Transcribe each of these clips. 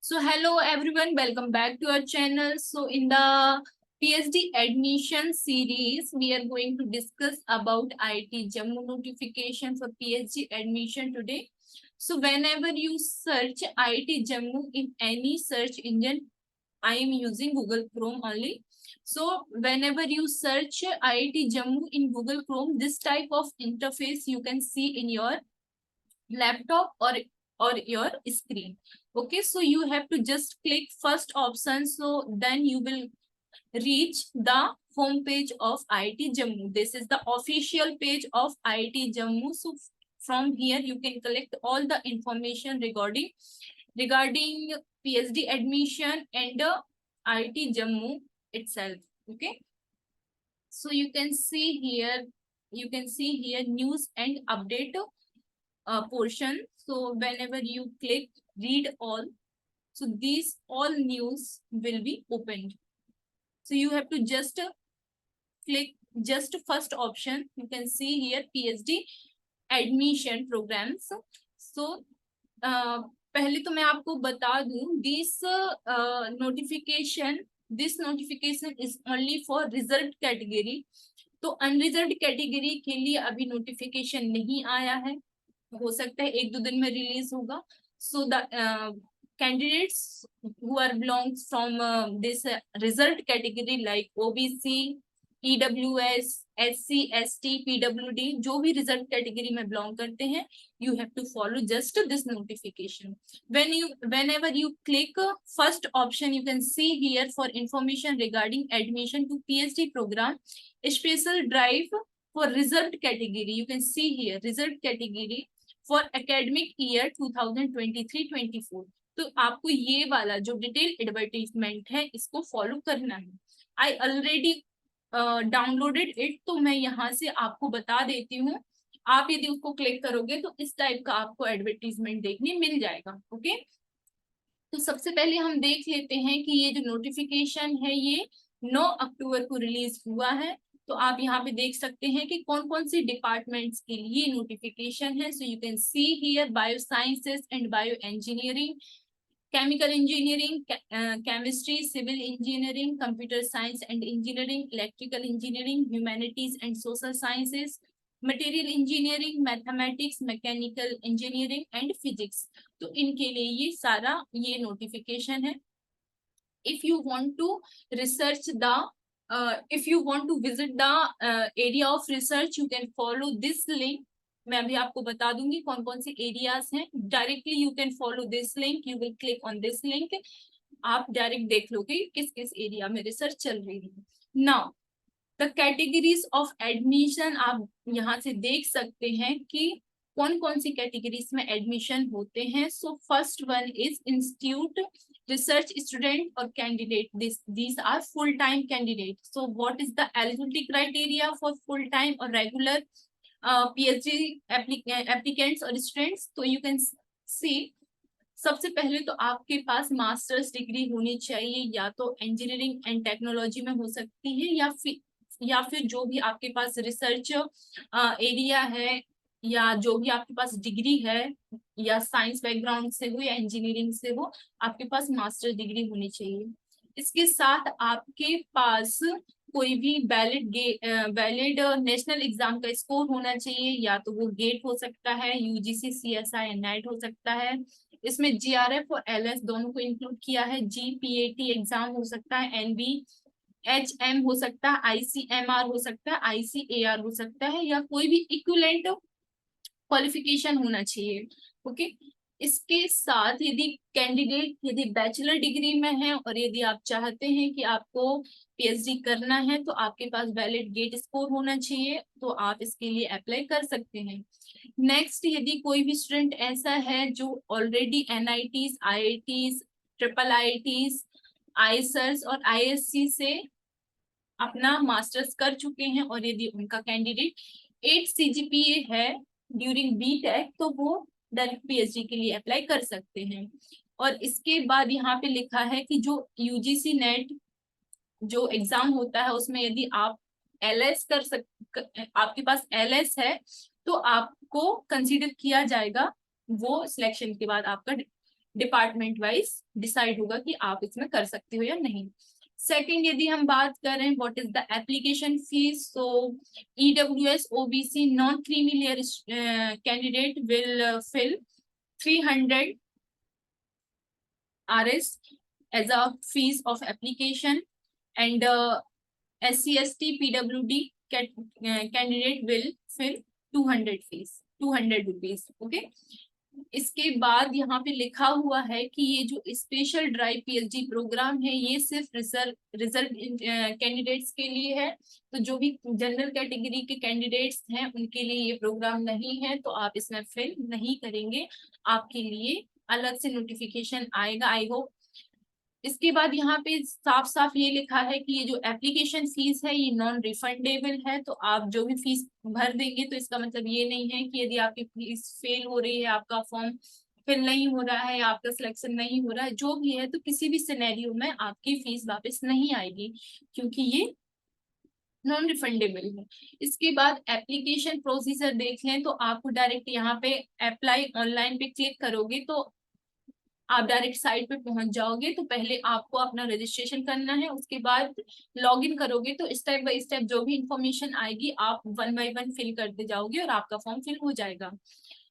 So hello everyone, welcome back to our channel. So in the PhD admission series, we are going to discuss about IIT Jammu notification for PhD admission today. So whenever you search IIT Jammu in any search engine, I am using Google Chrome only. So whenever you search IIT Jammu in Google Chrome, this type of interface you can see in your laptop or your screen. Okay, so you have to just click first option, so then you will reach the home page of IIT Jammu. This is the official page of IIT Jammu. So from here you can collect all the information regarding PhD admission and IIT Jammu itself. Okay, so you can see here news and update portion. So whenever you click read all, so these all news will be opened. So you have to just click just first option. You can see here PhD admission programs. So पहले तो मैं आपको बता दूं this notification is only for reserved category. तो unreserved category के लिए अभी नोटिफिकेशन नहीं आया है, हो सकता है 1-2 दिन में रिलीज होगा. So the candidates who are belongs from this reserved category like OBC, EWS, SC, ST, PWD, जो भी रिजर्व कैटेगरी में बिलोंग करते हैं, you have to follow just this notification. Whenever you click first option, you can see here for information regarding admission to PhD program, special drive for reserved category. You can see here reserved category for academic year 2023-24. तो आपको ये वाला जो detail advertisement है इसको follow करना है. I already downloaded it, तो मैं यहाँ से आपको बता देती हूँ. आप यदि उसको क्लिक करोगे तो इस टाइप का आपको एडवर्टीजमेंट देखने मिल जाएगा. ओके, तो सबसे पहले हम देख लेते हैं कि ये जो नोटिफिकेशन है ये 9 अक्टूबर को रिलीज हुआ है. तो आप यहाँ पे देख सकते हैं कि कौन कौन सी डिपार्टमेंट्स के लिए नोटिफिकेशन है. So you can see here bio sciences and bio engineering, chemical engineering, chemistry, civil engineering, computer science and engineering, electrical engineering, humanities and social sciences, material engineering, mathematics, mechanical engineering and physics. तो इनके लिए ये सारा ये notification है. If you want to research if you want to visit the area of research, you can follow this link. मैं अभी आपको बता दूंगी कौन कौन से एरियाज हैं. Directly you can follow this link, you will click on this link. आप डायरेक्ट देख लोगे किस किस एरिया में रिसर्च चल रही है. Now the categories of admission आप यहाँ से देख सकते हैं कि कौन कौन सी कैटेगरीज में एडमिशन होते हैं. So first one is institute research student or candidate. These are full time candidates. So what is the eligibility criteria for full time or regular PhD applicants or students? तो you can see, सबसे पहले तो आपके पास masters degree होनी चाहिए, या तो engineering and technology में हो सकती है, या फिर जो भी आपके पास रिसर्च एरिया है, या जो भी आपके पास डिग्री है, या साइंस बैकग्राउंड से हो या इंजीनियरिंग से हो, आपके पास मास्टर डिग्री होनी चाहिए. इसके साथ आपके पास कोई भी वैलिड नेशनल एग्जाम का स्कोर होना चाहिए, या तो वो गेट हो सकता है, यूजीसी, सीएसआई, नेट हो सकता है. इसमें जीआरएफ और एलएस दोनों को इंक्लूड किया है. जीपीएटी एग्जाम हो सकता है, एनबी एचएम हो सकता है, आईसीएमआर हो सकता है, आईसीएआर हो सकता है, या कोई भी इक्विवेलेंट क्वालिफिकेशन होना चाहिए. ओके, इसके साथ यदि कैंडिडेट यदि बैचलर डिग्री में है और यदि आप चाहते हैं कि आपको पीएचडी करना है, तो आपके पास वैलिड गेट स्कोर होना चाहिए, तो आप इसके लिए अप्लाई कर सकते हैं. नेक्स्ट, यदि कोई भी स्टूडेंट ऐसा है जो already NITs, IITs, triple IITs, ISERs और आईएससी से अपना मास्टर्स कर चुके हैं, और यदि उनका कैंडिडेट 8 सीजीपीए है ड्यूरिंग बीटेक, तो वो डायरेक्ट पीएचडी के लिए अप्लाई कर सकते हैं. और इसके बाद यहाँ पे लिखा है कि जो यूजीसी नेट जो एग्जाम होता है उसमें यदि आप एलएस आपके पास एलएस है, तो आपको कंसीडर किया जाएगा वो सिलेक्शन के बाद आपका डिपार्टमेंट वाइज डिसाइड होगा कि आप इसमें कर सकते हो या नहीं। सेकंड, यदि हम बात करें what is the application fees, so EWS OBC non creamy layer candidate will fill 300 RS as a fees of application, and SC/ST PWD candidate will fill 200 fees, 200 rupees. Okay. इसके बाद यहाँ पे लिखा हुआ है कि ये जो स्पेशल ड्राइव PhD प्रोग्राम है ये सिर्फ रिजल्ट कैंडिडेट्स के लिए है। तो जो भी जनरल कैटेगरी के कैंडिडेट्स हैं उनके लिए ये प्रोग्राम नहीं है, तो आप इसमें फिल नहीं करेंगे, आपके लिए अलग से नोटिफिकेशन आएगा, आई होप। इसके बाद यहाँ पे साफ साफ ये लिखा है कि ये जो एप्लीकेशन फीस है ये नॉन रिफंडेबल है। तो आप जो भी फीस भर देंगे तो इसका मतलब ये नहीं है कि यदि आपकी फीस फेल हो रही है, आपका फॉर्म फिल नहीं हो रहा है, आपका सिलेक्शन नहीं हो रहा है, जो भी है, तो किसी भी सिनेरियो में आपकी फीस वापस नहीं आएगी, क्योंकि ये नॉन रिफंडेबल है। इसके बाद एप्लीकेशन प्रोसीजर देख लें तो आपको डायरेक्ट यहाँ पे अप्लाई ऑनलाइन पे क्लिक करोगे तो आप डायरेक्ट साइट पे पहुंच जाओगे। तो पहले आपको अपना रजिस्ट्रेशन करना है, उसके बाद लॉगिन करोगे तो स्टेप बाय स्टेप जो भी इंफॉर्मेशन आएगी आप 1 बाय 1 फिल करते जाओगे और आपका फॉर्म फिल हो जाएगा।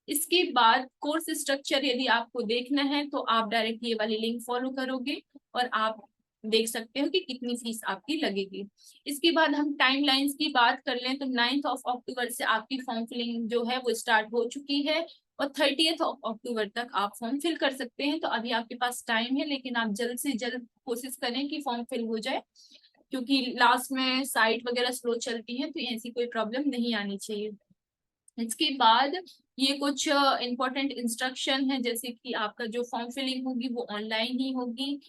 इसके बाद कोर्स स्ट्रक्चर यदि आपको देखना है तो आप डायरेक्ट ये वाली लिंक फॉलो करोगे और आप देख सकते हो कि कितनी फीस आपकी लगेगी। इसके बाद हम टाइमलाइंस की बात कर लें तो 9 अक्टूबर से आपकी फॉर्म फिलिंग जो है वो स्टार्ट हो चुकी है और 30 अक्टूबर तक आप फॉर्म फिल कर सकते हैं। तो अभी आपके पास टाइम है, लेकिन आप जल्द से जल्द कोशिश करें कि फॉर्म फिल हो जाए, क्योंकि लास्ट में साइट वगैरह स्लो चलती है, तो ऐसी कोई प्रॉब्लम नहीं आनी चाहिए। इसके बाद ये कुछ इंपॉर्टेंट इंस्ट्रक्शन है, जैसे कि आपका जो फॉर्म फिलिंग होगी वो ऑनलाइन ही होगी।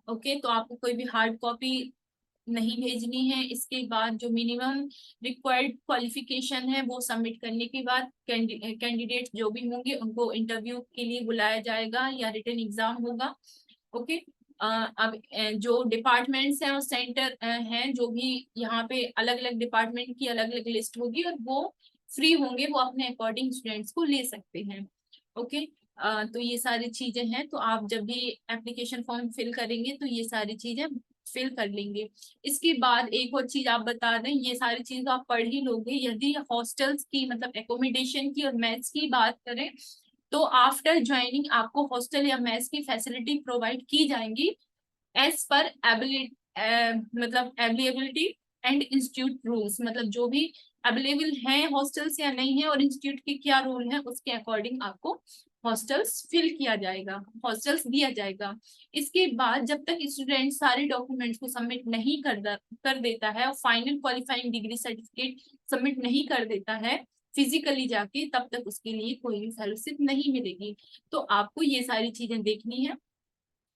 ओके, तो आपको कोई भी हार्ड कॉपी नहीं भेजनी है। इसके बाद जो मिनिमम रिक्वायर्ड क्वालिफिकेशन है वो सबमिट करने के बाद कैंडिडेट जो भी होंगे उनको इंटरव्यू के लिए बुलाया जाएगा या रिटन एग्जाम होगा। ओके, अब जो डिपार्टमेंट्स हैं और सेंटर हैं, जो भी यहाँ पे अलग अलग डिपार्टमेंट की अलग अलग लिस्ट होगी और वो फ्री होंगे, वो अपने अकॉर्डिंग स्टूडेंट्स को ले सकते हैं। ओके, तो ये सारी चीजें हैं, तो आप जब भी एप्लीकेशन फॉर्म फिल करेंगे तो ये सारी चीजें फिल कर लेंगे। इसके बाद एक और चीज आप बता दें, ये सारी चीज आप पढ़ ही लोगे, यदि हॉस्टल्स की मतलब एकोमोडेशन की और मेस की बात करें तो आफ्टर ज्वाइनिंग आपको हॉस्टल या मेस की फैसिलिटी प्रोवाइड की जाएंगी एज पर मतलब अवेलेबिलिटी एंड इंस्टीट्यूट रूल्स, मतलब जो भी अवेलेबल हैं हॉस्टल्स या नहीं है और इंस्टीट्यूट के क्या रूल है उसके अकॉर्डिंग आपको हॉस्टल्स फिल किया जाएगा, हॉस्टल्स दिया जाएगा। इसके बाद जब तक स्टूडेंट सारे डॉक्यूमेंट्स को सबमिट नहीं कर देता है और final qualifying degree certificate submit नहीं कर देता है फिजिकली जाके, तब तक उसके लिए कोई भी फेलोशिप नहीं मिलेगी। तो आपको ये सारी चीजें देखनी है।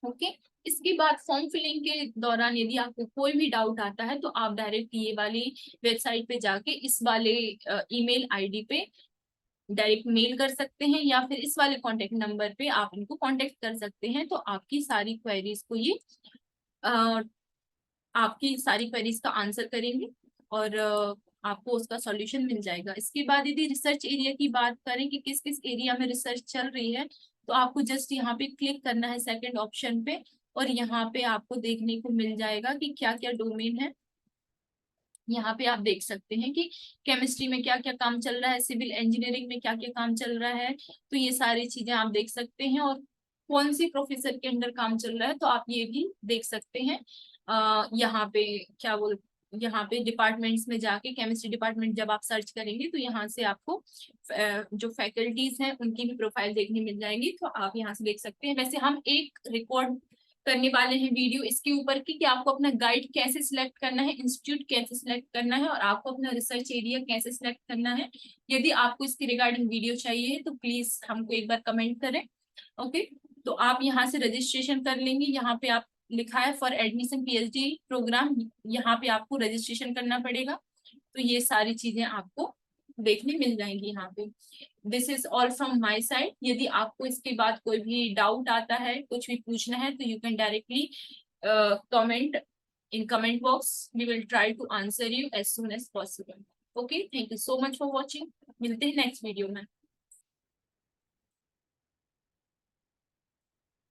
ओके, इसके बाद फॉर्म फिलिंग के दौरान यदि आपको कोई भी डाउट आता है तो आप डायरेक्ट ये वाली वेबसाइट पे जाके इस वाले ईमेल आईडी पे डायरेक्ट मेल कर सकते हैं या फिर इस वाले कांटेक्ट नंबर पे आप इनको कांटेक्ट कर सकते हैं। तो आपकी सारी क्वेरीज को ये आपकी सारी क्वेरीज का आंसर करेंगे और आपको उसका सॉल्यूशन मिल जाएगा। इसके बाद यदि रिसर्च एरिया की बात करें कि किस किस एरिया में रिसर्च चल रही है, तो आपको जस्ट यहाँ पे क्लिक करना है सेकंड ऑप्शन पे और यहाँ पे आपको देखने को मिल जाएगा कि क्या क्या डोमेन है। यहाँ पे आप देख सकते हैं कि केमिस्ट्री में क्या क्या काम चल रहा है, सिविल इंजीनियरिंग में क्या क्या काम चल रहा है, तो ये सारी चीजें आप देख सकते हैं और कौन सी प्रोफेसर के अंडर काम चल रहा है तो आप ये भी देख सकते हैं। यहाँ पे क्या बोल यहाँ पे डिपार्टमेंट्स में जाके केमिस्ट्री डिपार्टमेंट जब आप सर्च करेंगे तो यहाँ से आपको जो फैकल्टीज हैं उनकी भी प्रोफाइल देखने मिल जाएगी, तो आप यहाँ से देख सकते हैं। वैसे हम एक रिकॉर्ड करने वाले हैं वीडियो इसके ऊपर कि आपको अपना गाइड कैसे सिलेक्ट करना है, इंस्टीट्यूट कैसे सिलेक्ट करना है और आपको अपना रिसर्च एरिया कैसे सिलेक्ट करना है। यदि आपको इसके रिगार्डिंग वीडियो चाहिए तो प्लीज हमको एक बार कमेंट करें। ओके, तो आप यहाँ से रजिस्ट्रेशन कर लेंगे। यहाँ पे आप लिखा है फॉर एडमिशन PhD प्रोग्राम, यहाँ पे आपको रजिस्ट्रेशन करना पड़ेगा। तो ये सारी चीजें आपको देखने मिल जाएंगी यहाँ पे। This is all from my side. यदि आपको इसके बाद कोई भी डाउट आता है, कुछ भी पूछना है तो you can directly comment in comment box, we will try to answer you as soon as possible. Okay, thank you so much for watching. मिलते हैं नेक्स्ट वीडियो में।